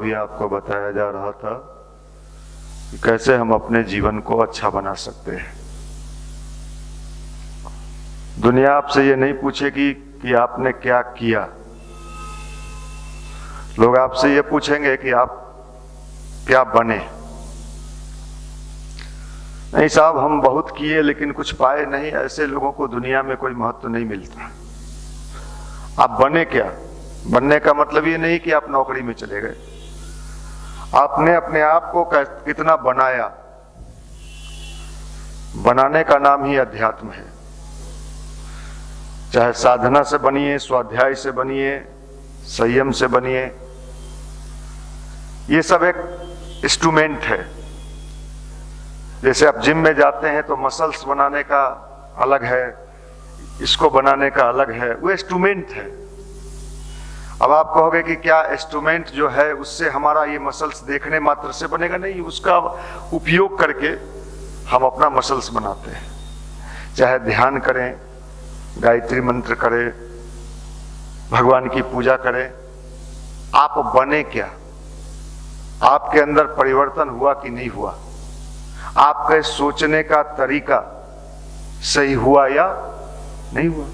अभी आपको बताया जा रहा था कि कैसे हम अपने जीवन को अच्छा बना सकते हैं। दुनिया आपसे ये नहीं पूछेगी कि आपने क्या किया, लोग आपसे ये पूछेंगे कि आप क्या बने। नहीं साहब, हम बहुत किए लेकिन कुछ पाए नहीं, ऐसे लोगों को दुनिया में कोई महत्व नहीं मिलता। आप बने क्या? बनने का मतलब ये नहीं कि आप नौकरी में चले गए। आपने अपने आप को कितना बनाया, बनाने का नाम ही अध्यात्म है। चाहे साधना से बनिए, स्वाध्याय से बनिए, संयम से बनिए, ये सब एक इंस्ट्रूमेंट है। जैसे आप जिम में जाते हैं तो मसल्स बनाने का अलग है, इसको बनाने का अलग है, वो इंस्ट्रूमेंट है। अब आप कहोगे कि क्या इंस्ट्रूमेंट जो है उससे हमारा ये मसल्स देखने मात्र से बनेगा? नहीं, उसका उपयोग करके हम अपना मसल्स बनाते हैं। चाहे ध्यान करें, गायत्री मंत्र करें, भगवान की पूजा करें, आप बने क्या? आपके अंदर परिवर्तन हुआ कि नहीं हुआ? आपके सोचने का तरीका सही हुआ या नहीं हुआ?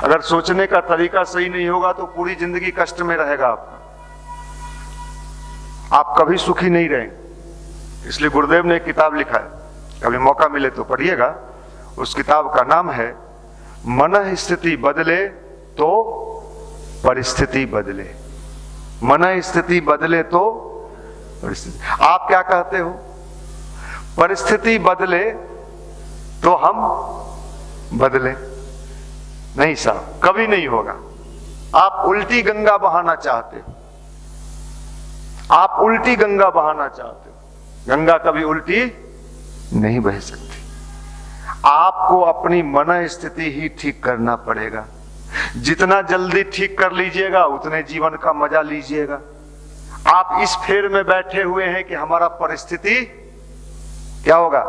अगर सोचने का तरीका सही नहीं होगा तो पूरी जिंदगी कष्ट में रहेगा आपका, आप कभी सुखी नहीं रहेंगे। इसलिए गुरुदेव ने एक किताब लिखा है, कभी मौका मिले तो पढ़िएगा। उस किताब का नाम है मन स्थिति बदले तो परिस्थिति बदले। मन स्थिति बदले तो परिस्थिति। आप क्या कहते हो? परिस्थिति बदले तो हम बदले? नहीं साहब, कभी नहीं होगा। आप उल्टी गंगा बहाना चाहते हो, आप उल्टी गंगा बहाना चाहते हो। गंगा कभी उल्टी नहीं बह सकती। आपको अपनी मन स्थिति ही ठीक करना पड़ेगा। जितना जल्दी ठीक कर लीजिएगा उतने जीवन का मजा लीजिएगा। आप इस फेर में बैठे हुए हैं कि हमारा परिस्थिति क्या होगा,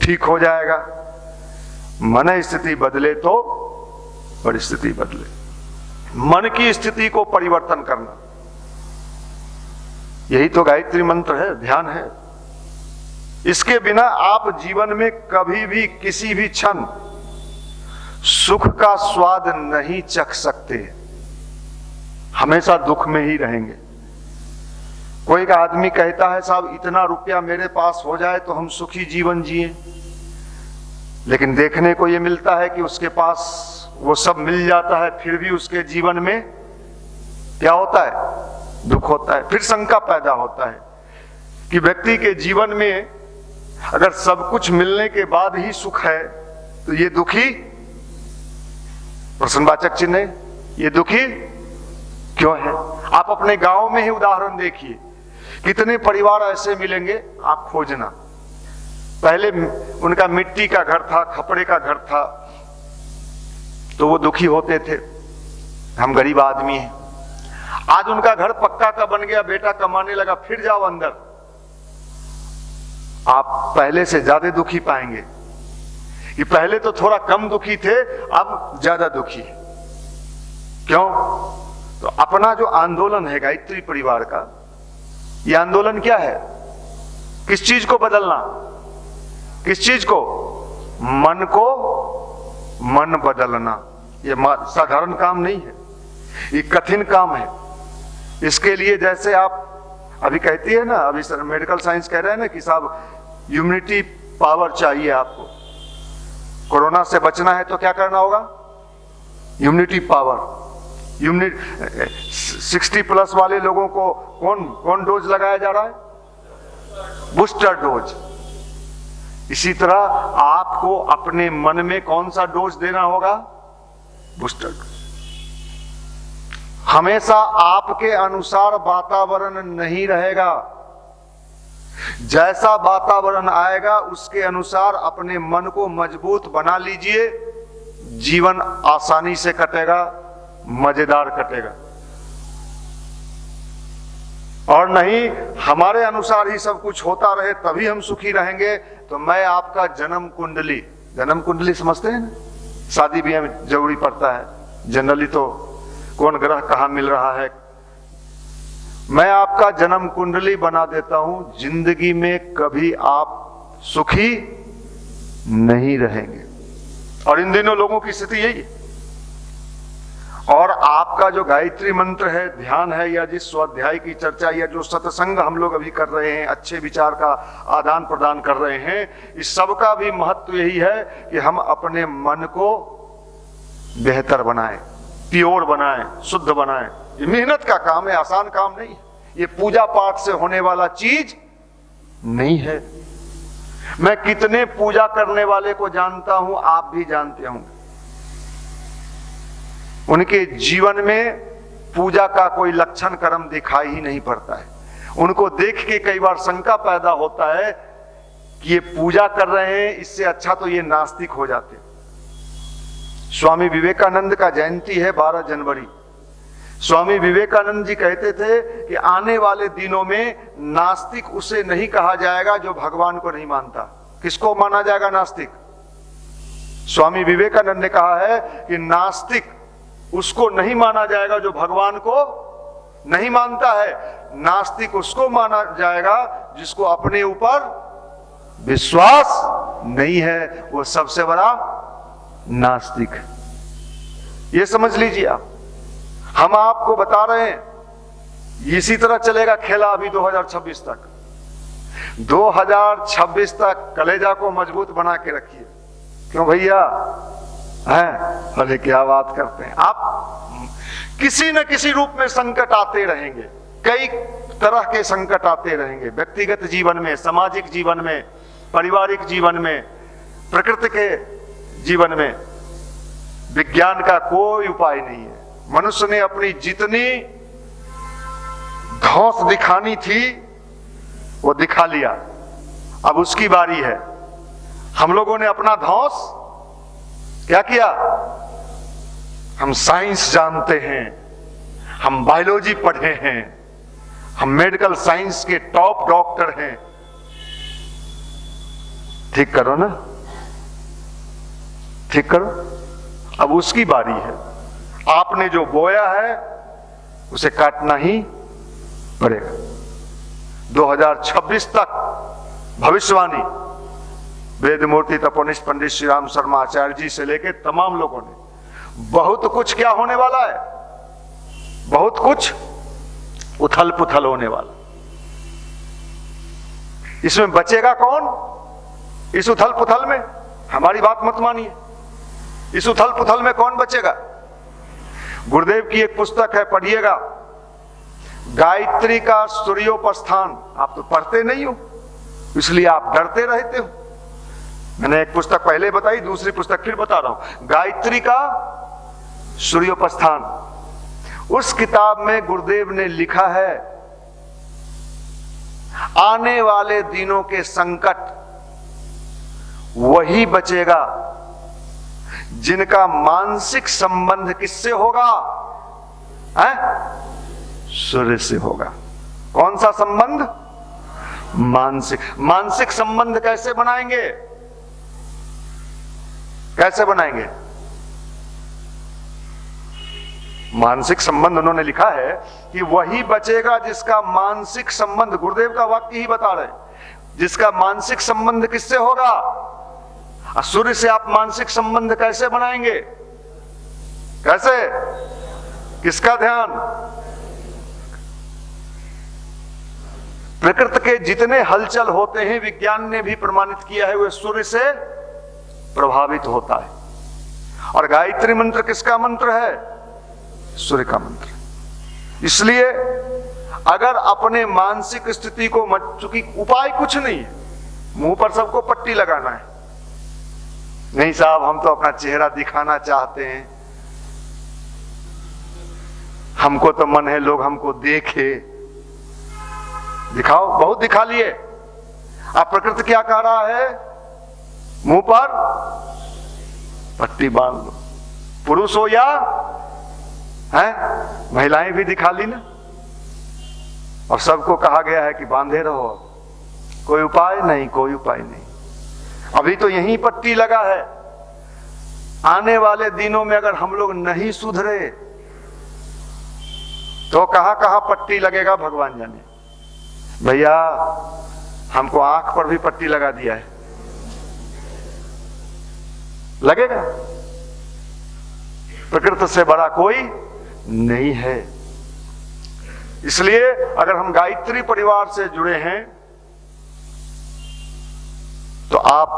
ठीक हो जाएगा। मन स्थिति बदले तो परिस्थिति बदले। मन की स्थिति को परिवर्तन करना, यही तो गायत्री मंत्र है, ध्यान है। इसके बिना आप जीवन में कभी भी किसी भी क्षण सुख का स्वाद नहीं चख सकते, हमेशा दुख में ही रहेंगे। कोई का आदमी कहता है साहब इतना रुपया मेरे पास हो जाए तो हम सुखी जीवन जिए, लेकिन देखने को यह मिलता है कि उसके पास वो सब मिल जाता है फिर भी उसके जीवन में क्या होता है, दुख होता है। फिर शंका पैदा होता है कि व्यक्ति के जीवन में अगर सब कुछ मिलने के बाद ही सुख है तो ये दुखी, प्रश्नवाचक चिन्ह, ये दुखी क्यों है? आप अपने गांव में ही उदाहरण देखिए, कितने परिवार ऐसे मिलेंगे, आप खोजना। पहले उनका मिट्टी का घर था, खपड़े का घर था, तो वो दुखी होते थे, हम गरीब आदमी हैं। आज उनका घर पक्का का बन गया, बेटा कमाने लगा, फिर जाओ अंदर, आप पहले से ज्यादा दुखी पाएंगे कि पहले तो थोड़ा कम दुखी थे, अब ज्यादा दुखी। क्यों? तो अपना जो आंदोलन है गायत्री परिवार का, यह आंदोलन क्या है? किस चीज को बदलना? किस चीज को? मन को मन बदलना। यह साधारण काम नहीं है, ये कठिन काम है। इसके लिए जैसे आप अभी कहती है ना, अभी सर मेडिकल साइंस कह रहे हैं ना कि साहब इम्यूनिटी पावर चाहिए आपको, कोरोना से बचना है तो क्या करना होगा? Immunity power. इम्यूनिटी 60 प्लस वाले लोगों को कौन डोज लगाया जा रहा है? Booster dose. इसी तरह आपको अपने मन में कौन सा डोज देना होगा? Booster dose. हमेशा आपके अनुसार वातावरण नहीं रहेगा, जैसा वातावरण आएगा उसके अनुसार अपने मन को मजबूत बना लीजिए, जीवन आसानी से कटेगा, मजेदार कटेगा। और नहीं हमारे अनुसार ही सब कुछ होता रहे तभी हम सुखी रहेंगे, तो मैं आपका जन्म कुंडली समझते हैं ना, शादी ब्याह में जरूरी पड़ता है। जनरली तो कौन ग्रह कहाँ मिल रहा है मैं आपका जन्म कुंडली बना देता हूं, जिंदगी में कभी आप सुखी नहीं रहेंगे। और इन दिनों लोगों की स्थिति यही है। और आपका जो गायत्री मंत्र है, ध्यान है, या जिस स्वाध्याय की चर्चा या जो सत्संग हम लोग अभी कर रहे हैं, अच्छे विचार का आदान प्रदान कर रहे हैं, इस सब का भी महत्व यही है कि हम अपने मन को बेहतर बनाएं, प्योर बनाएं, शुद्ध बनाएं। ये मेहनत का काम है, आसान काम नहीं है। ये पूजा पाठ से होने वाला चीज नहीं है। मैं कितने पूजा करने वाले को जानता हूं, आप भी जानते होंगे। उनके जीवन में पूजा का कोई लक्षण कर्म दिखाई ही नहीं पड़ता है। उनको देख के कई बार शंका पैदा होता है कि ये पूजा कर रहे हैं, इससे अच्छा तो ये नास्तिक हो जाते। स्वामी विवेकानंद का जयंती है 12 जनवरी। स्वामी विवेकानंद जी कहते थे कि आने वाले दिनों में नास्तिक उसे नहीं कहा जाएगा जो भगवान को नहीं मानता। किसको माना जाएगा नास्तिक? स्वामी विवेकानंद ने कहा है कि नास्तिक उसको नहीं माना जाएगा जो भगवान को नहीं मानता है। नास्तिक उसको माना जाएगा जिसको अपने ऊपर विश्वास नहीं है, वो सबसे बड़ा नास्तिक है। ये समझ लीजिए आप। हम आपको बता रहे हैं इसी तरह चलेगा खेला अभी 2026 तक। 2026 तक कलेजा को मजबूत बना के रखिए। क्यों भैया? हैं? अरे क्या बात करते हैं आप। किसी न किसी रूप में संकट आते रहेंगे, कई तरह के संकट आते रहेंगे, व्यक्तिगत जीवन में, सामाजिक जीवन में, पारिवारिक जीवन में, प्रकृति के जीवन में। विज्ञान का कोई उपाय नहीं है। मनुष्य ने अपनी जितनी धौंस दिखानी थी वो दिखा लिया, अब उसकी बारी है। हम लोगों ने अपना धौंस क्या किया? हम साइंस जानते हैं, हम बायोलॉजी पढ़े हैं, हम मेडिकल साइंस के टॉप डॉक्टर हैं। ठीक करो ना, ठीक करो। अब उसकी बारी है। आपने जो बोया है उसे काटना ही पड़ेगा। 2026 तक भविष्यवाणी वेदमूर्ति तपोनिष्ठ पंडित श्री राम शर्मा आचार्य जी से लेके तमाम लोगों ने बहुत कुछ क्या होने वाला है, बहुत कुछ उथल पुथल होने वाला। इसमें बचेगा कौन? इस उथल पुथल में हमारी बात मत मानिए। इस उथल पुथल में कौन बचेगा? गुरुदेव की एक पुस्तक है, पढ़िएगा, गायत्री का सूर्योपस्थान। आप तो पढ़ते नहीं हो, इसलिए आप डरते रहते हो। मैंने एक पुस्तक पहले बताई, दूसरी पुस्तक फिर बता रहा हूं, गायत्री का सूर्योपस्थान। उस किताब में गुरुदेव ने लिखा है आने वाले दिनों के संकट वही बचेगा जिनका मानसिक संबंध किससे होगा? सूर्य से होगा। कौन सा संबंध? मानसिक। मानसिक संबंध कैसे बनाएंगे? कैसे बनाएंगे? मानसिक संबंध उन्होंने लिखा है कि वही बचेगा जिसका मानसिक संबंध, गुरुदेव का वाक्य ही बता रहे, जिसका मानसिक संबंध किससे होगा? सूर्य से आप मानसिक संबंध कैसे बनाएंगे? कैसे? किसका ध्यान? प्रकृति के जितने हलचल होते हैं, विज्ञान ने भी प्रमाणित किया है, वे सूर्य से प्रभावित होता है। और गायत्री मंत्र किसका मंत्र है? सूर्य का मंत्र। इसलिए अगर अपने मानसिक स्थिति को, चूंकि उपाय कुछ नहीं है, मुंह पर सबको पट्टी लगाना है। नहीं साहब, हम तो अपना चेहरा दिखाना चाहते हैं, हमको तो मन है लोग हमको देखे। दिखाओ, बहुत दिखा लिए। अब प्रकृति क्या कह रहा है? मुंह पर पट्टी बांध लो। पुरुष हो या है, महिलाएं भी दिखा ली ना। और सबको कहा गया है कि बांधे रहो। कोई उपाय नहीं, कोई उपाय नहीं। अभी तो यही पट्टी लगा है। आने वाले दिनों में अगर हम लोग नहीं सुधरे तो कहां कहां पट्टी लगेगा भगवान जाने। भैया हमको आंख पर भी पट्टी लगा दिया है, लगेगा। प्रकृति से बड़ा कोई नहीं है। इसलिए अगर हम गायत्री परिवार से जुड़े हैं तो आप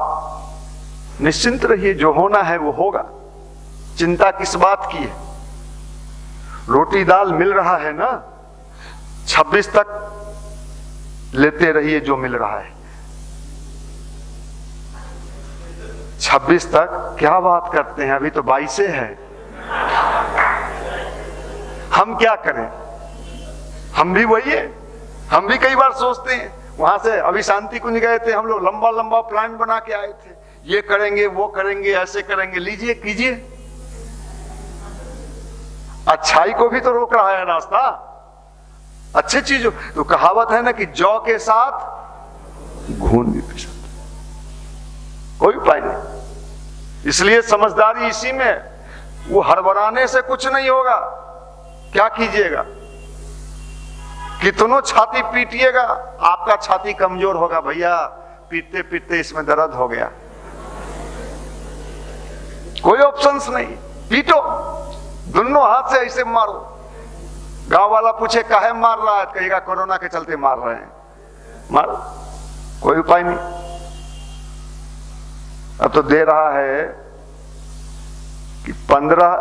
निश्चिंत रहिए, जो होना है वो होगा। चिंता किस बात की है? रोटी दाल मिल रहा है ना, 26 तक लेते रहिए जो मिल रहा है। 26 तक क्या बात करते हैं, अभी तो 22 है। हम क्या करें? हम भी वही है। हम भी कई बार सोचते हैं, वहां से अभी शांति कुंज गए थे हम लोग, लंबा लंबा प्लान बना के आए थे, ये करेंगे वो करेंगे ऐसे करेंगे। लीजिए कीजिए, अच्छाई को भी तो रोक रहा है रास्ता, अच्छी चीजों। तो कहावत है ना कि जौ के साथ घून भी पी सकते, कोई उपाय नहीं। इसलिए समझदारी इसी में, वो हड़बड़ाने से कुछ नहीं होगा। क्या कीजिएगा, कितनों छाती पीटिएगा, आपका छाती कमजोर होगा। भैया पीटते पीटते इसमें दर्द हो गया, कोई ऑप्शंस नहीं, पीटो, दोनों हाथ से ऐसे मारो। गांव वाला पूछे काहे मार रहा है, कहेगा कोरोना के चलते मार रहे हैं। मारो, कोई उपाय नहीं। अब तो दे रहा है कि 15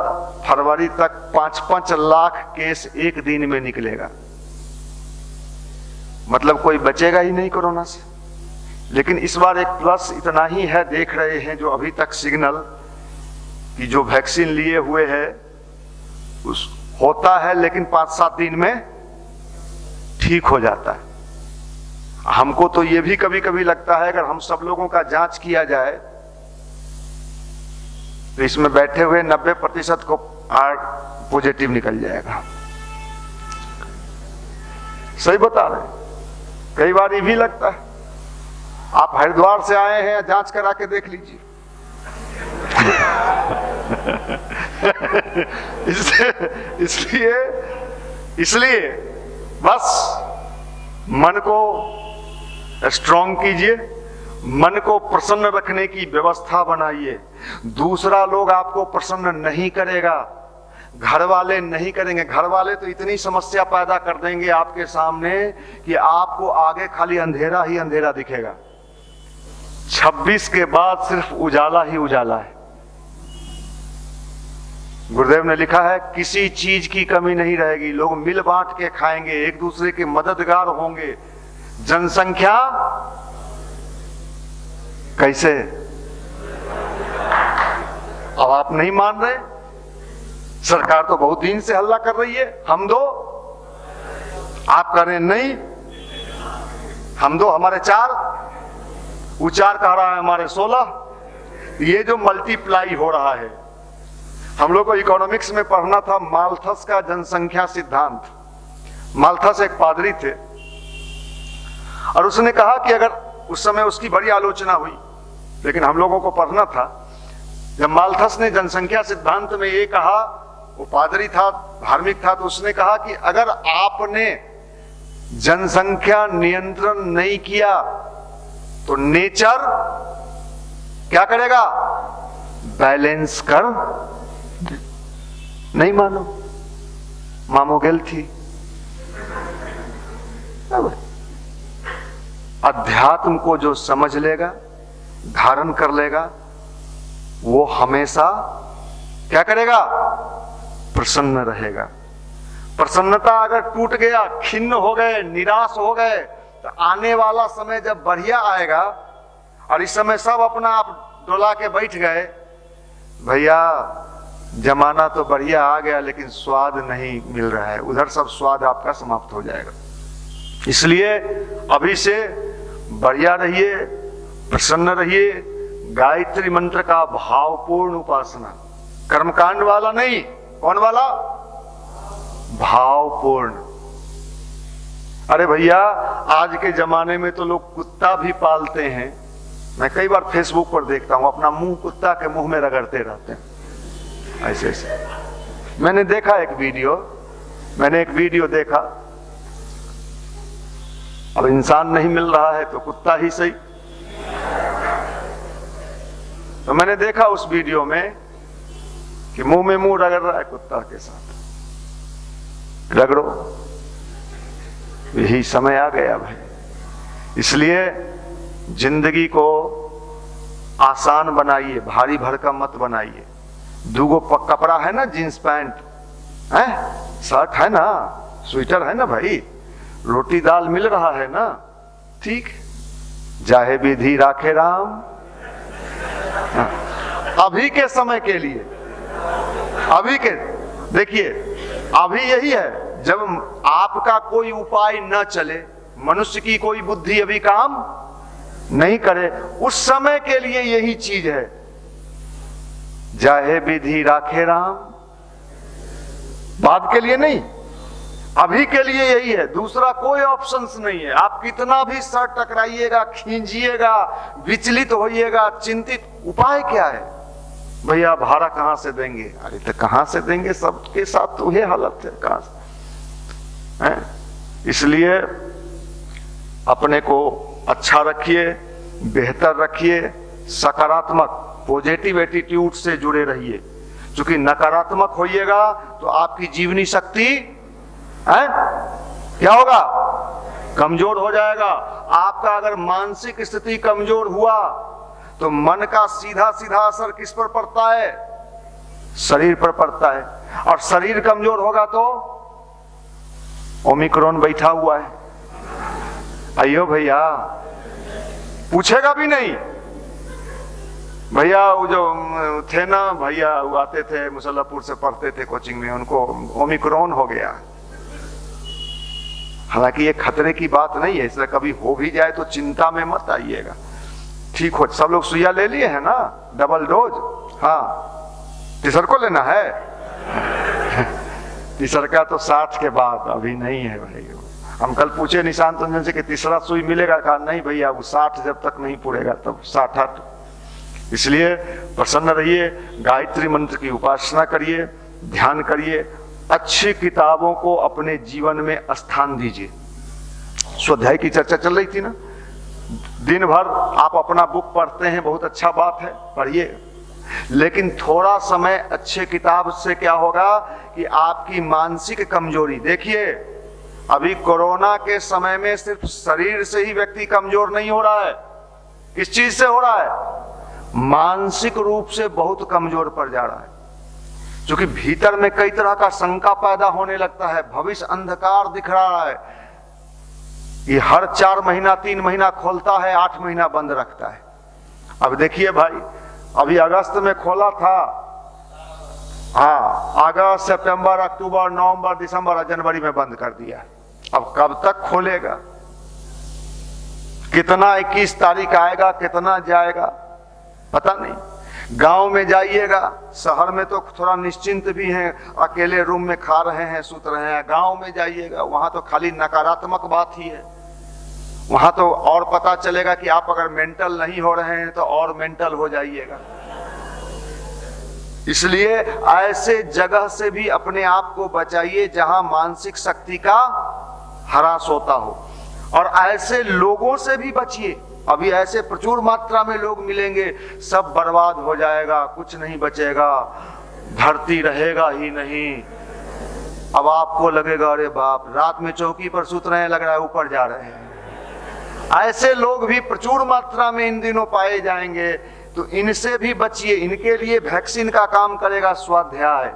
फरवरी तक 5-5 लाख केस एक दिन में निकलेगा, मतलब कोई बचेगा ही नहीं कोरोना से। लेकिन इस बार एक प्लस इतना ही है, देख रहे हैं जो अभी तक सिग्नल कि जो वैक्सीन लिए हुए है उस होता है, लेकिन 5-7 दिन में ठीक हो जाता है। हमको तो ये भी कभी कभी लगता है अगर हम सब लोगों का जांच किया जाए तो इसमें बैठे हुए 90% को पॉजिटिव निकल जाएगा। सही बता रहे हैं। कई बार ये भी लगता है, आप हरिद्वार से आए हैं, जांच करा के देख लीजिए। इसलिए बस मन को स्ट्रॉन्ग कीजिए, मन को प्रसन्न रखने की व्यवस्था बनाइए। दूसरा लोग आपको प्रसन्न नहीं करेगा, घर वाले नहीं करेंगे। घर वाले तो इतनी समस्या पैदा कर देंगे आपके सामने कि आपको आगे खाली अंधेरा ही अंधेरा दिखेगा। 26 के बाद सिर्फ उजाला ही उजाला है। गुरुदेव ने लिखा है किसी चीज की कमी नहीं रहेगी, लोग मिल बांट के खाएंगे, एक दूसरे के मददगार होंगे। जनसंख्या कैसे? अब आप नहीं मान रहे, सरकार तो बहुत दिन से हल्ला कर रही है, हम दो, आप कह रहे हैं नहीं, हम दो, हमारे 4, वो 4 कह रहा है हमारे 16। ये जो मल्टीप्लाई हो रहा है, हम लोग को इकोनॉमिक्स में पढ़ना था माल्थस का जनसंख्या सिद्धांत। माल्थस एक पादरी थे और उसने कहा कि अगर उस समय उसकी बड़ी आलोचना हुई, लेकिन हम लोगों को पढ़ना था। जब माल्थस ने जनसंख्या सिद्धांत में ये कहा, वो पादरी था, धार्मिक था, तो उसने कहा कि अगर आपने जनसंख्या नियंत्रण नहीं किया तो नेचर क्या करेगा? बैलेंस कर। नहीं मानो, मामो गेल थी। अध्यात्म को जो समझ लेगा, धारण कर लेगा, वो हमेशा क्या करेगा? प्रसन्न रहेगा। प्रसन्नता अगर टूट गया, खिन्न हो गए, निराश हो गए, तो आने वाला समय जब बढ़िया आएगा, और इस समय सब अपना आप डोला के बैठ गए, भैया जमाना तो बढ़िया आ गया लेकिन स्वाद नहीं मिल रहा है, उधर सब स्वाद आपका समाप्त हो जाएगा। इसलिए अभी से बढ़िया रहिए, प्रसन्न रहिए। गायत्री मंत्र का भावपूर्ण उपासना, कर्मकांड वाला नहीं। कौन वाला? भावपूर्ण। अरे भैया आज के जमाने में तो लोग कुत्ता भी पालते हैं। मैं कई बार फेसबुक पर देखता हूं, अपना मुंह कुत्ता के मुंह में रगड़ते रहते हैं, ऐसे ऐसे। मैंने देखा एक वीडियो, मैंने एक वीडियो देखा, अब इंसान नहीं मिल रहा है तो कुत्ता ही सही, तो मैंने देखा उस वीडियो में कि मुंह में मुंह रगड़ रहा है कुत्ता के साथ। रगड़ो, यही समय आ गया भाई। इसलिए जिंदगी को आसान बनाइए, भारी भरकम मत बनाइए। दूगो कपड़ा है ना, जींस पैंट है, शर्ट है ना, स्वेटर है ना भाई, रोटी दाल मिल रहा है ना, ठीक, जाहे विधि राखे राम। हाँ, अभी के समय के लिए, अभी के देखिए, अभी यही है, जब आपका कोई उपाय न चले, मनुष्य की कोई बुद्धि अभी काम नहीं करे, उस समय के लिए यही चीज है, जाहे विधि राखे राम। बाद के लिए नहीं, अभी के लिए यही है, दूसरा कोई ऑप्शंस नहीं है। आप कितना भी सर टकराइएगा, खींचिएगा, विचलित होइएगा, चिंतित, उपाय क्या है? भैया भाड़ा कहां से देंगे? अरे तो कहां से देंगे, सबके साथ तो ये हालत है, कहां से है? इसलिए अपने को अच्छा रखिए, बेहतर रखिए, सकारात्मक पॉजिटिव एटीट्यूड से जुड़े रहिए। क्योंकि नकारात्मक होइएगा तो आपकी जीवनी शक्ति है क्या होगा? कमजोर हो जाएगा। आपका अगर मानसिक स्थिति कमजोर हुआ तो मन का सीधा सीधा असर किस पर पड़ता है? शरीर पर पड़ता है। और शरीर कमजोर होगा तो ओमिक्रॉन बैठा हुआ है, अयो भैया, पूछेगा भी नहीं। भैया वो जो थे ना भैया, वो आते थे मुसल्लापुर से, पढ़ते थे कोचिंग में, उनको ओमिक्रॉन हो गया। हालांकि ये खतरे की बात नहीं है, इसलिए कभी हो भी जाए तो चिंता में मत आइएगा, ठीक हो। सब लोग सुइया ले लिए है ना, डबल डोज? हाँ, तीसर को लेना है। तीसर का तो 60 के बाद, अभी नहीं है भाई। हम कल पूछे निशांत रंजन से कि तीसरा सुई मिलेगा? कहा नहीं भैया, वो 60 जब तक नहीं पूरेगा तब 60। इसलिए प्रसन्न रहिए, गायत्री मंत्र की उपासना करिए, ध्यान करिए, अच्छी किताबों को अपने जीवन में स्थान दीजिए। स्वाध्याय की चर्चा चल रही थी ना, दिन भर आप अपना बुक पढ़ते हैं, बहुत अच्छा बात है, पढ़िए, लेकिन थोड़ा समय अच्छे किताब से क्या होगा कि आपकी मानसिक कमजोरी, देखिए अभी कोरोना के समय में सिर्फ शरीर से ही व्यक्ति कमजोर नहीं हो रहा है, किस चीज से हो रहा है? मानसिक रूप से बहुत कमजोर पड़ जा रहा है। क्योंकि भीतर में कई तरह का शंका पैदा होने लगता है, भविष्य अंधकार दिख रहा है। ये हर 4 महीना 3 महीना खोलता है, 8 महीना बंद रखता है। अब देखिए भाई, अभी अगस्त में खोला था, हाँ, अगस्त, सितंबर, अक्टूबर, नवंबर, दिसंबर, जनवरी में बंद कर दिया। अब कब तक खोलेगा? कितना 21 तारीख आएगा, कितना जाएगा पता नहीं। गांव में जाइएगा, शहर में तो थोड़ा निश्चिंत भी हैं, अकेले रूम में खा रहे हैं, सूत रहे हैं। गांव में जाइएगा, वहां तो खाली नकारात्मक बात ही है। वहां तो और पता चलेगा कि आप अगर मेंटल नहीं हो रहे हैं तो और मेंटल हो जाइएगा। इसलिए ऐसे जगह से भी अपने आप को बचाइए जहां मानसिक शक्ति का ह्रास होता हो, और ऐसे लोगों से भी बचिए। अभी ऐसे प्रचुर मात्रा में लोग मिलेंगे, सब बर्बाद हो जाएगा, कुछ नहीं बचेगा, धरती रहेगा ही नहीं। अब आपको लगेगा अरे बाप, रात में चौकी पर सूत रहे हैं, लग रहा है ऊपर जा रहे हैं। ऐसे लोग भी प्रचुर मात्रा में इन दिनों पाए जाएंगे, तो इनसे भी बचिए। इनके लिए वैक्सीन का काम करेगा स्वाध्याय।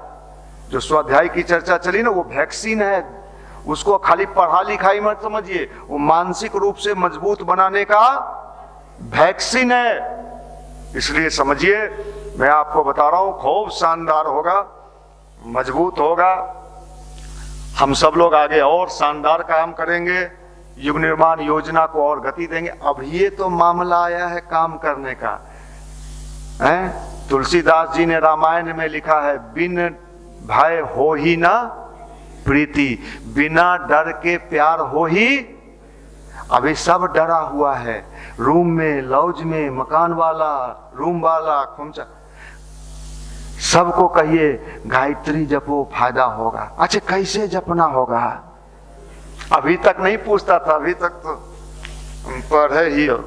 जो स्वाध्याय की चर्चा चली ना, वो वैक्सीन है। उसको खाली पढ़ा लिखाई मत समझिए, वो मानसिक रूप से मजबूत बनाने का वैक्सीन है। इसलिए समझिए, मैं आपको बता रहा हूं, खूब शानदार होगा, मजबूत होगा। हम सब लोग आगे और शानदार काम करेंगे, युग निर्माण योजना को और गति देंगे। अब ये तो मामला आया है काम करने का, है? तुलसीदास जी ने रामायण में लिखा है, बिन भय हो ही ना प्रीति, बिना डर के प्यार हो ही। अभी सब डरा हुआ है, रूम में, लॉज में, मकान वाला, रूम वाला, खुमचा, सबको कहिए गायत्री जपो फायदा होगा। अच्छा कैसे जपना होगा? अभी तक नहीं पूछता था, अभी तक तो पढ़े ही हो,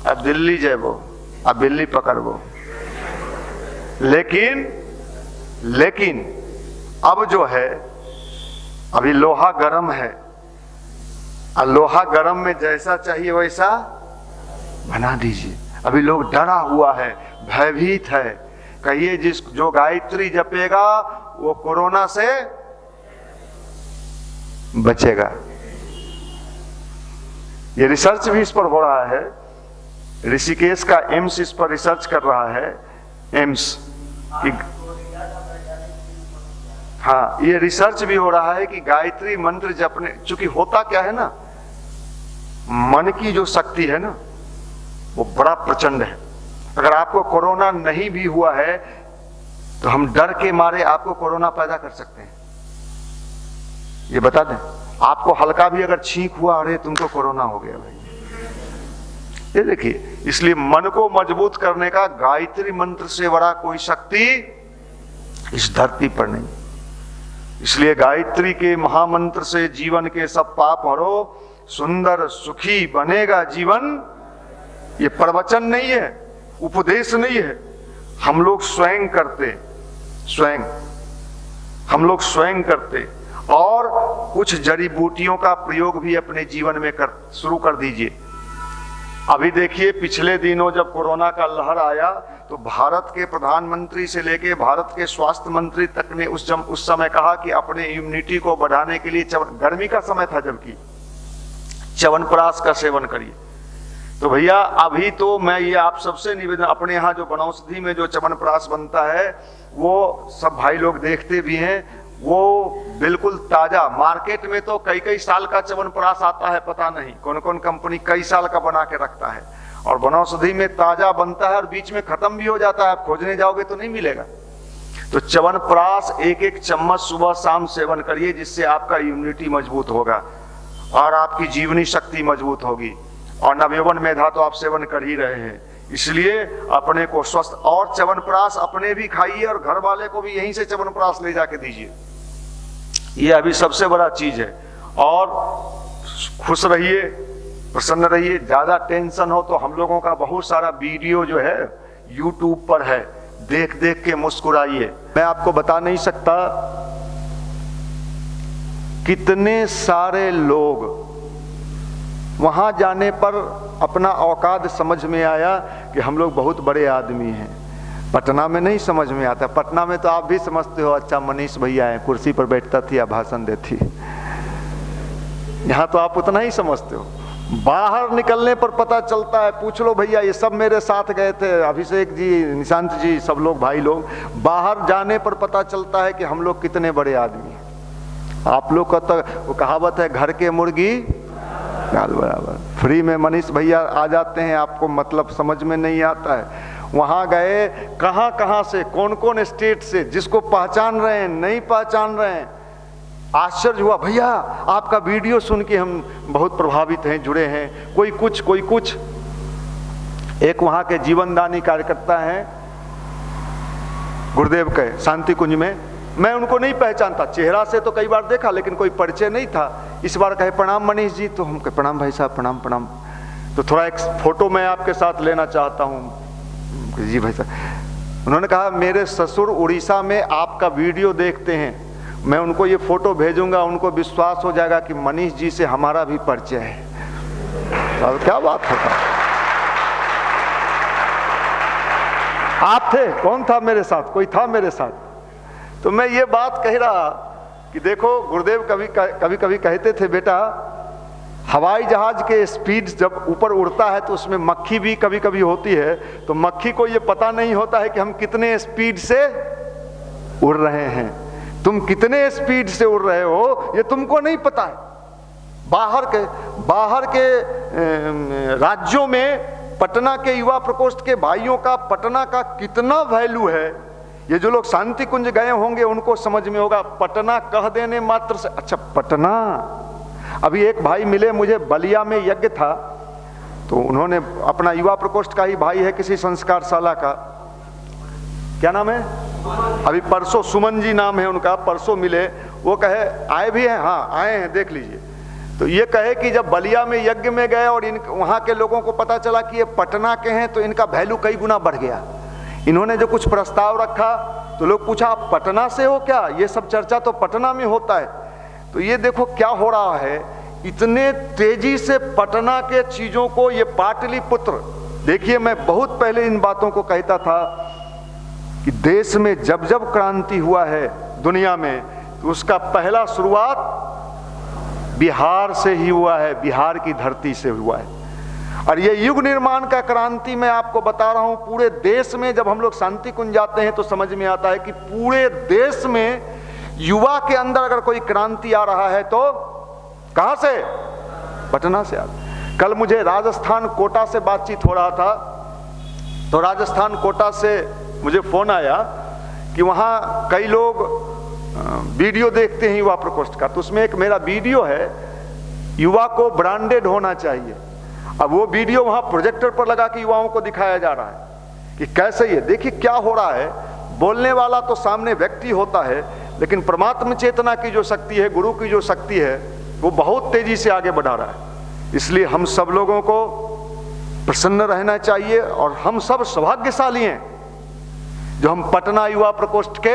अब दिल्ली जेबो, अब बिल्ली पकड़बो। लेकिन अब जो है, अभी लोहा गर्म है, और लोहा गर्म में जैसा चाहिए वैसा बना दीजिए। अभी लोग डरा हुआ है, भयभीत है। कहिए जो गायत्री जपेगा वो कोरोना से बचेगा। ये रिसर्च भी इस पर हो रहा है, ऋषिकेश का एम्स इस पर रिसर्च कर रहा है, एम्स कि हाँ, ये रिसर्च भी हो रहा है कि गायत्री मंत्र जपने, चूंकि होता क्या है ना, मन की जो शक्ति है ना वो बड़ा प्रचंड है। अगर आपको कोरोना नहीं भी हुआ है तो हम डर के मारे आपको कोरोना पैदा कर सकते हैं। ये बता दें, आपको हल्का भी अगर छींक हुआ, अरे तुमको कोरोना हो गया भाई। ये देखिए, इसलिए मन को मजबूत करने का गायत्री मंत्र से बड़ा कोई शक्ति इस धरती पर नहीं। इसलिए गायत्री के महामंत्र से जीवन के सब पाप हरो, सुंदर सुखी बनेगा जीवन। ये प्रवचन नहीं है, उपदेश नहीं है, हम लोग स्वयं करते, हम लोग स्वयं करते। और कुछ जड़ी बूटियों का प्रयोग भी अपने जीवन में शुरू कर दीजिए। अभी देखिए, पिछले दिनों जब कोरोना का लहर आया तो भारत के प्रधानमंत्री से लेके भारत के स्वास्थ्य मंत्री तक ने उस समय कहा कि अपने इम्यूनिटी को बढ़ाने के लिए गर्मी का समय था जबकि च्यवनप्राश का सेवन करिए। तो भैया अभी तो मैं ये आप सबसे निवेदन, अपने यहाँ जो बनौषधि में जो च्यवनप्राश बनता है वो सब भाई लोग देखते भी हैं, वो बिल्कुल ताजा। मार्केट में तो कई साल का च्यवनप्राश आता है, पता नहीं कौन कौन कंपनी कई साल का बना के रखता है, और बनौषधि में ताजा बनता है और बीच में खत्म भी हो जाता है, आप खोजने जाओगे तो नहीं मिलेगा। तो च्यवनप्राश एक चम्मच सुबह शाम सेवन करिए, जिससे आपका इम्यूनिटी मजबूत होगा और आपकी जीवनी शक्ति मजबूत होगी। और नवयौवन मेधा तो आप सेवन कर ही रहे हैं, इसलिए अपने को स्वस्थ। और च्यवनप्राश अपने भी खाइए और घर वाले को भी यहीं से च्यवनप्राश ले जाके दीजिए। ये अभी सबसे बड़ा चीज है। और खुश रहिए, प्रसन्न रहिए। ज्यादा टेंशन हो तो हम लोगों का बहुत सारा वीडियो जो है YouTube पर है, देख देख के मुस्कुराइए। मैं आपको बता नहीं सकता कितने सारे लोग वहां जाने पर अपना औकात समझ में आया कि हम लोग बहुत बड़े आदमी हैं। पटना में नहीं समझ में आता, पटना में तो आप भी समझते हो, अच्छा मनीष भैया है, कुर्सी पर बैठता थी या भाषण देती। यहाँ तो आप उतना ही समझते हो। बाहर निकलने पर पता चलता है, पूछ लो भैया, ये सब मेरे साथ गए थे, अभिषेक जी, निशांत जी, सब लोग भाई लोग। बाहर जाने पर पता चलता है कि हम लोग कितने बड़े आदमी हैं। आप लोग का तो वो कहावत है, घर के मुर्गी दाल बराबर। फ्री में मनीष भैया आ जाते हैं, आपको मतलब समझ में नहीं आता है। वहां गए, कहां कहां से, कौन कौन स्टेट से, जिसको पहचान रहे हैं, नहीं पहचान रहे हैं। आश्चर्य हुआ, भैया आपका वीडियो सुन के हम बहुत प्रभावित हैं, जुड़े हैं। कोई कुछ कोई कुछ। एक वहां के जीवनदानी कार्यकर्ता हैं गुरुदेव के शांति कुंज में, मैं उनको नहीं पहचानता, चेहरा से तो कई बार देखा लेकिन कोई परिचय नहीं था। इस बार कहे प्रणाम मनीष जी, तो हम कहे प्रणाम भाई साहब, प्रणाम प्रणाम। तो थोड़ा एक फोटो मैं आपके साथ लेना चाहता हूँ। जी भाई साहब। उन्होंने कहा मेरे ससुर उड़ीसा में आपका वीडियो देखते हैं, मैं उनको ये फोटो भेजूंगा, उनको विश्वास हो जाएगा कि मनीष जी से हमारा भी परिचय है। अब क्या बात होता। आप थे, कौन था मेरे साथ? कोई था मेरे साथ। तो मैं ये बात कह रहा कि देखो, गुरुदेव कभी कभी कहते थे, बेटा हवाई जहाज के स्पीड जब ऊपर उड़ता है तो उसमें मक्खी भी कभी कभी होती है, तो मक्खी को ये पता नहीं होता है कि हम कितने स्पीड से उड़ रहे हैं। तुम कितने स्पीड से उड़ रहे हो ये तुमको नहीं पता है। बाहर के राज्यों में पटना के युवा प्रकोष्ठ के भाइयों का पटना का कितना वैल्यू है, ये जो लोग शांति कुंज गए होंगे उनको समझ में होगा। पटना कह देने मात्र से, अच्छा पटना। अभी एक भाई मिले मुझे, बलिया में यज्ञ था, तो उन्होंने अपना युवा प्रकोष्ठ का ही भाई है, किसी संस्कारशाला का, क्या नाम है, अभी परसों सुमन जी नाम है उनका, परसों मिले, वो कहे आए भी हैं, हाँ आए हैं, देख लीजिए। तो ये कहे कि जब बलिया में यज्ञ में गए और वहाँ के लोगों को पता चला कि ये पटना के हैं तो इनका वैल्यू कई गुना बढ़ गया। इन्होंने जो कुछ प्रस्ताव रखा तो लोग पूछा आप पटना से हो क्या, ये सब चर्चा तो पटना में होता है। तो ये देखो क्या हो रहा है, इतने तेजी से पटना के चीजों को ये पाटलिपुत्र, देखिए मैं बहुत पहले इन बातों को कहता था कि देश में जब जब क्रांति हुआ है दुनिया में तो उसका पहला शुरुआत बिहार से ही हुआ है, बिहार की धरती से हुआ है। और ये युग निर्माण का क्रांति मैं आपको बता रहा हूं, पूरे देश में जब हम लोग शांति कुंज जाते हैं तो समझ में आता है कि पूरे देश में युवा के अंदर अगर कोई क्रांति आ रहा है तो कहां से, पटना से आ रहा। कल मुझे राजस्थान कोटा से बातचीत हो रहा था, तो राजस्थान कोटा से मुझे फोन आया कि वहाँ कई लोग वीडियो देखते हैं युवा प्रकोष्ठ का, तो उसमें एक मेरा वीडियो है, युवा को ब्रांडेड होना चाहिए। अब वो वीडियो वहाँ प्रोजेक्टर पर लगा के युवाओं को दिखाया जा रहा है कि कैसे ये, देखिए क्या हो रहा है। बोलने वाला तो सामने व्यक्ति होता है, लेकिन परमात्म चेतना की जो शक्ति है, गुरु की जो शक्ति है, वो बहुत तेजी से आगे बढ़ा रहा है। इसलिए हम सब लोगों को प्रसन्न रहना चाहिए और हम सब सौभाग्यशाली हैं जो हम पटना युवा प्रकोष्ठ के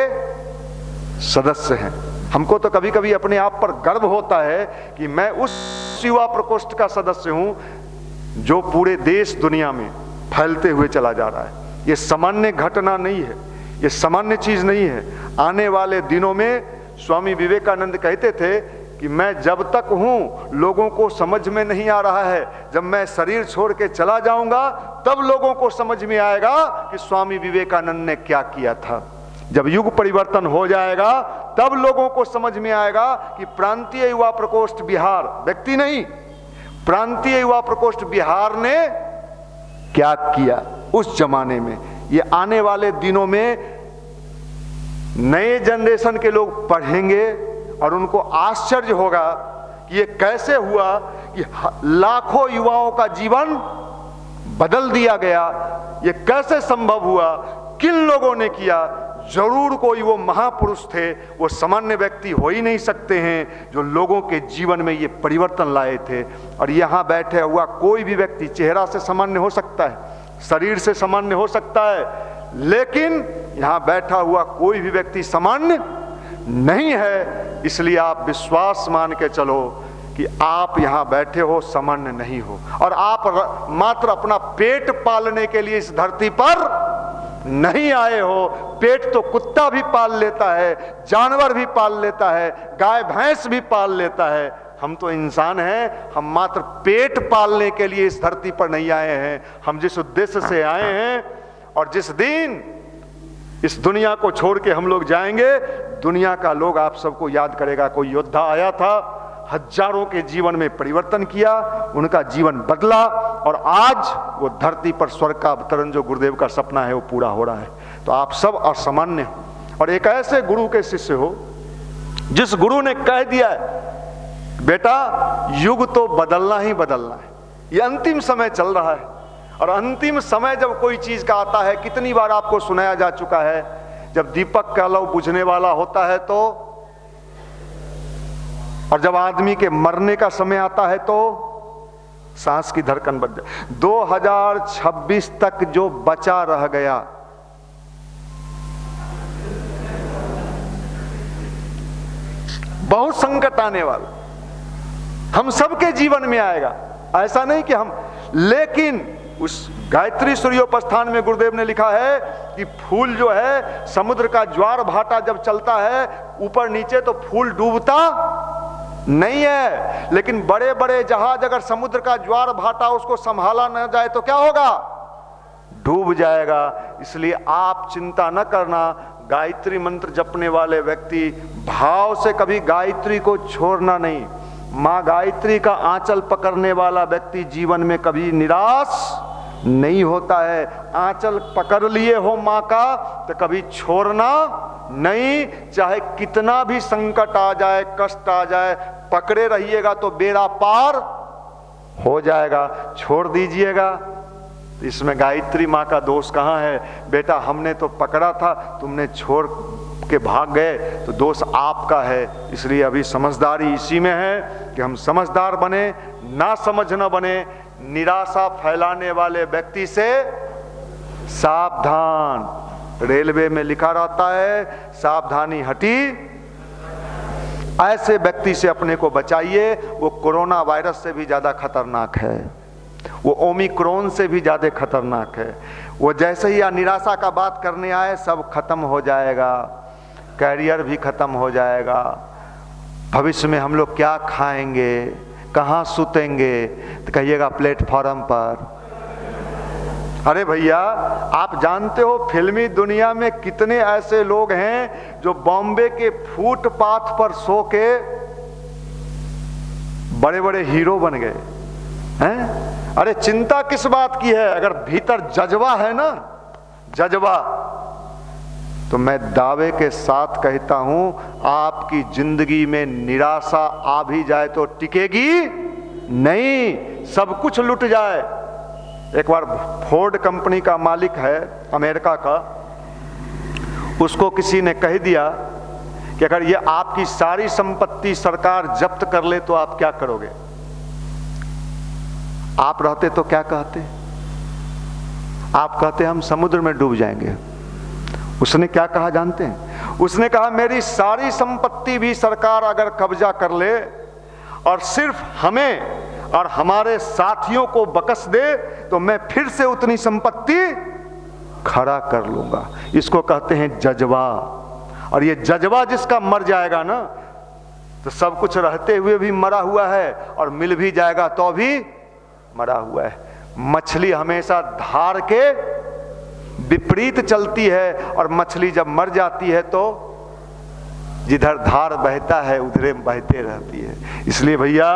सदस्य हैं। हमको तो कभी कभी अपने आप पर गर्व होता है कि मैं उस युवा प्रकोष्ठ का सदस्य हूं जो पूरे देश दुनिया में फैलते हुए चला जा रहा है। ये सामान्य घटना नहीं है, ये सामान्य चीज नहीं है। आने वाले दिनों में स्वामी विवेकानंद कहते थे कि मैं जब तक हूं लोगों को समझ में नहीं आ रहा है, जब मैं शरीर छोड़ के चला जाऊंगा तब लोगों को समझ में आएगा कि स्वामी विवेकानंद ने क्या किया था। जब युग परिवर्तन हो जाएगा तब लोगों को समझ में आएगा कि प्रांतीय युवा प्रकोष्ठ बिहार, व्यक्ति नहीं, प्रांतीय युवा प्रकोष्ठ बिहार ने क्या किया उस जमाने में। ये आने वाले दिनों में नए जनरेशन के लोग पढ़ेंगे और उनको आश्चर्य होगा कि ये कैसे हुआ कि लाखों युवाओं का जीवन बदल दिया गया, ये कैसे संभव हुआ, किन लोगों ने किया। जरूर कोई वो महापुरुष थे, वो सामान्य व्यक्ति हो ही नहीं सकते हैं जो लोगों के जीवन में ये परिवर्तन लाए थे। और यहाँ बैठे हुआ कोई भी व्यक्ति चेहरा से सामान्य हो सकता है, शरीर से सामान्य हो सकता है, लेकिन यहाँ बैठा हुआ कोई भी व्यक्ति सामान्य नहीं है। इसलिए आप विश्वास मान के चलो कि आप यहाँ बैठे हो सामान्य नहीं हो, और आप मात्र अपना पेट पालने के लिए इस धरती पर नहीं आए हो। पेट तो कुत्ता भी पाल लेता है, जानवर भी पाल लेता है, गाय भैंस भी पाल लेता है। हम तो इंसान हैं, हम मात्र पेट पालने के लिए इस धरती पर नहीं आए हैं। हम जिस उद्देश्य से आए हैं और जिस दिन इस दुनिया को छोड़ के हम लोग जाएंगे, दुनिया का लोग आप सबको याद करेगा। कोई योद्धा आया था, हजारों के जीवन में परिवर्तन किया, उनका जीवन बदला, और आज वो धरती पर स्वर्ग का अवतरण जो गुरुदेव का सपना है वो पूरा हो रहा है। तो आप सब असामान्य हो और एक ऐसे गुरु के शिष्य हो जिस गुरु ने कह दिया है बेटा युग तो बदलना ही बदलना है, ये अंतिम समय चल रहा है। और अंतिम समय जब कोई चीज का आता है, कितनी बार आपको सुनाया जा चुका है, जब दीपक का लौ बुझने वाला होता है तो, और जब आदमी के मरने का समय आता है तो सांस की धड़कन बच जाए। 2026 तक जो बचा रह गया, बहुत संकट आने वाला, हम सबके जीवन में आएगा। ऐसा नहीं कि हम, लेकिन उस गायत्री सूर्योपस्थान में गुरुदेव ने लिखा है कि फूल जो है, समुद्र का ज्वार भाटा जब चलता है ऊपर नीचे तो फूल डूबता नहीं है, लेकिन बड़े बड़े जहाज अगर समुद्र का ज्वार भाटा उसको संभाला न जाए तो क्या होगा, डूब जाएगा। इसलिए आप चिंता न करना, गायत्री मंत्र जपने वाले व्यक्ति भाव से कभी गायत्री को छोड़ना नहीं। माँ गायत्री का आंचल पकड़ने वाला व्यक्ति जीवन में कभी निराश नहीं होता है। आंचल पकड़ लिए हो माँ का तो कभी छोड़ना नहीं, चाहे कितना भी संकट आ जाए, कष्ट आ जाए, पकड़े रहिएगा तो बेड़ा पार हो जाएगा। छोड़ दीजिएगा तो इसमें गायत्री माँ का दोष कहाँ है? बेटा हमने तो पकड़ा था, तुमने छोड़ के भाग गए, तो दोष आपका है। इसलिए अभी समझदारी इसी में है कि हम समझदार बने, ना समझ न बने। निराशा फैलाने वाले व्यक्ति से सावधान। रेलवे में लिखा रहता है सावधानी हटी, ऐसे व्यक्ति से अपने को बचाइए। वो कोरोना वायरस से भी ज्यादा खतरनाक है, वो ओमिक्रॉन से भी ज्यादा खतरनाक है। वो जैसे ही निराशा का बात करने आए सब खत्म हो जाएगा, कैरियर भी खत्म हो जाएगा, भविष्य में हम लोग क्या खाएंगे, कहाँ सुतेंगे, तो कहिएगा प्लेटफॉर्म पर। अरे भैया आप जानते हो फिल्मी दुनिया में कितने ऐसे लोग हैं जो बॉम्बे के फुटपाथ पर सो के बड़े बड़े हीरो बन गए हैं। अरे चिंता किस बात की है? अगर भीतर जज्बा है ना, जज्बा, तो मैं दावे के साथ कहता हूं आपकी जिंदगी में निराशा आ भी जाए तो टिकेगी नहीं, सब कुछ लुट जाए। एक बार फोर्ड कंपनी का मालिक है अमेरिका का, उसको किसी ने कह दिया कि अगर ये आपकी सारी संपत्ति सरकार जब्त कर ले तो आप क्या करोगे? आप रहते तो क्या कहते? आप कहते हम समुद्र में डूब जाएंगे। उसने क्या कहा जानते हैं? उसने कहा मेरी सारी संपत्ति भी सरकार अगर कब्जा कर ले और सिर्फ हमें और हमारे साथियों को बख्श दे तो मैं फिर से उतनी संपत्ति खड़ा कर लूंगा। इसको कहते हैं जज्बा। और ये जज्बा जिसका मर जाएगा ना, तो सब कुछ रहते हुए भी मरा हुआ है और मिल भी जाएगा तो भी मरा हुआ है। मछली हमेशा धार के विपरीत चलती है और मछली जब मर जाती है तो जिधर धार बहता है उधरे बहते रहती है। इसलिए भैया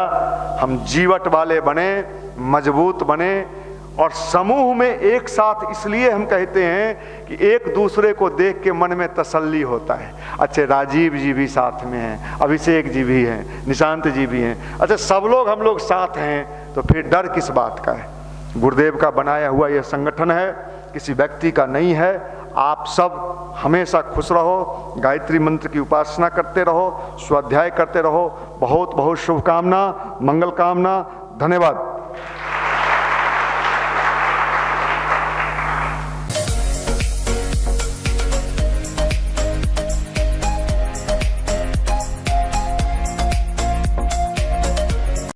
हम जीवट वाले बने, मजबूत बने, और समूह में एक साथ इसलिए हम कहते हैं कि एक दूसरे को देख के मन में तसल्ली होता है। अच्छे राजीव जी भी साथ में हैं, अभिषेक जी भी हैं, निशांत जी भी हैं, अच्छा सब लोग हम लोग साथ हैं, तो फिर डर किस बात का है? गुरुदेव का बनाया हुआ यह संगठन है, किसी व्यक्ति का नहीं है। आप सब हमेशा खुश रहो, गायत्री मंत्र की उपासना करते रहो, स्वाध्याय करते रहो। बहुत बहुत शुभकामना, मंगल कामना, धन्यवाद।